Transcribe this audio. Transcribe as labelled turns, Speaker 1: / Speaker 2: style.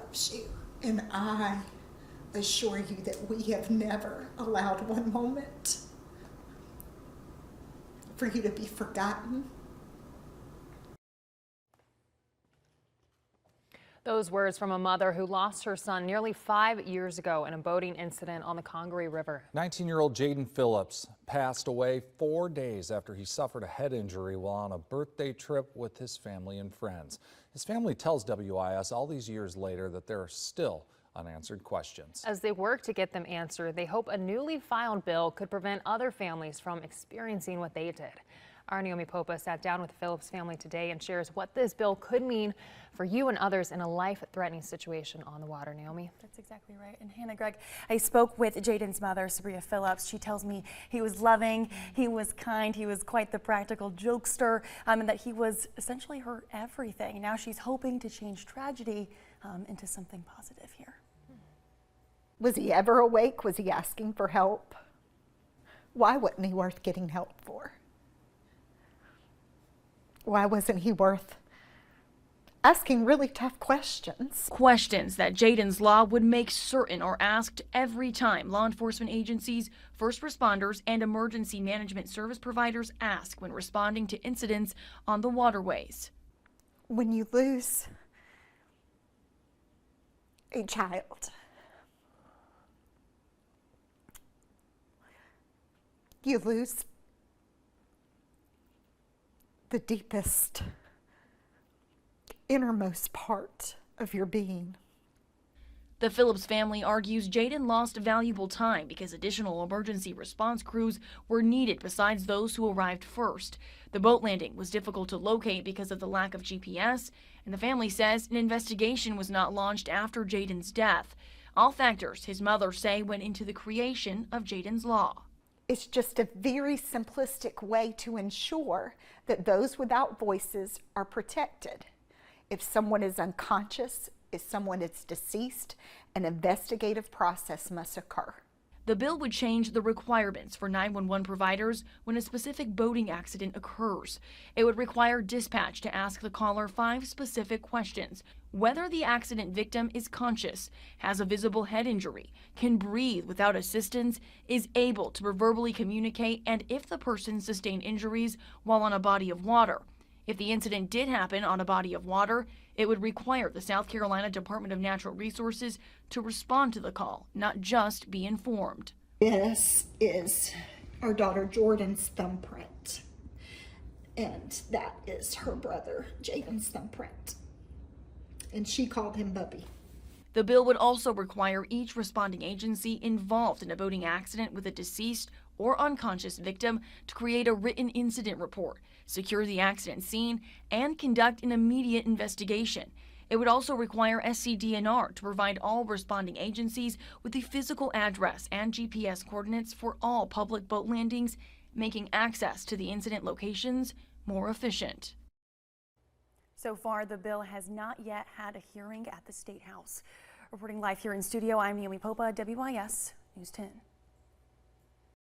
Speaker 1: loves you. And I assure you that we have never allowed one moment for you to be forgotten.
Speaker 2: Those words from a mother who lost her son nearly 5 years ago in a boating incident on the Congaree River.
Speaker 3: 19-year-old Jaden Phillips passed away 4 days after he suffered a head injury while on a birthday trip with his family and friends. His family tells WIS all these years later that there are still unanswered questions.
Speaker 2: As they work to get them answered, they hope a newly filed bill could prevent other families from experiencing what they did. Our Naomi Popa sat down with the Phillips family today and shares what this bill could mean for you and others in a life-threatening situation on the water. Naomi?
Speaker 4: That's exactly right. And Hannah, Greg, I spoke with Jaden's mother, Sabria Phillips. She tells me he was loving, he was kind, he was quite the practical jokester, and that he was essentially her everything. Now she's hoping to change tragedy into something positive here.
Speaker 1: Was he ever awake? Was he asking for help? Why wasn't he worth getting help for? Why wasn't he worth asking really tough questions?
Speaker 5: Questions that Jaden's Law would make certain are asked every time law enforcement agencies, first responders, and emergency management service providers ask when responding to incidents on the waterways.
Speaker 1: When you lose a child, you lose the deepest, innermost part of your being.
Speaker 5: The Phillips family argues Jaden lost valuable time because additional emergency response crews were needed besides those who arrived first. The boat landing was difficult to locate because of the lack of GPS, and the family says an investigation was not launched after Jaden's death. All factors, his mother say, went into the creation of Jaden's Law.
Speaker 1: It's just a very simplistic way to ensure that those without voices are protected. If someone is unconscious, if someone is deceased, an investigative process must occur.
Speaker 5: The bill would change the requirements for 911 providers when a specific boating accident occurs. It would require dispatch to ask the caller 5 specific questions: whether the accident victim is conscious, has a visible head injury, can breathe without assistance, is able to verbally communicate, and if the person sustained injuries while on a body of water. If the incident did happen on a body of water, it would require the South Carolina Department of Natural Resources to respond to the call, not just be informed.
Speaker 1: This is our daughter Jordan's thumbprint, and that is her brother Jaden's thumbprint, and she called him Bubby.
Speaker 5: The bill would also require each responding agency involved in a boating accident with a deceased or unconscious victim to create a written incident report, secure the accident scene, and conduct an immediate investigation. It would also require SCDNR to provide all responding agencies with the physical address and GPS coordinates for all public boat landings, making access to the incident locations more efficient.
Speaker 4: So far, the bill has not yet had a hearing at the State House. Reporting live here in studio, I'm Naomi Popa, WIS News 10.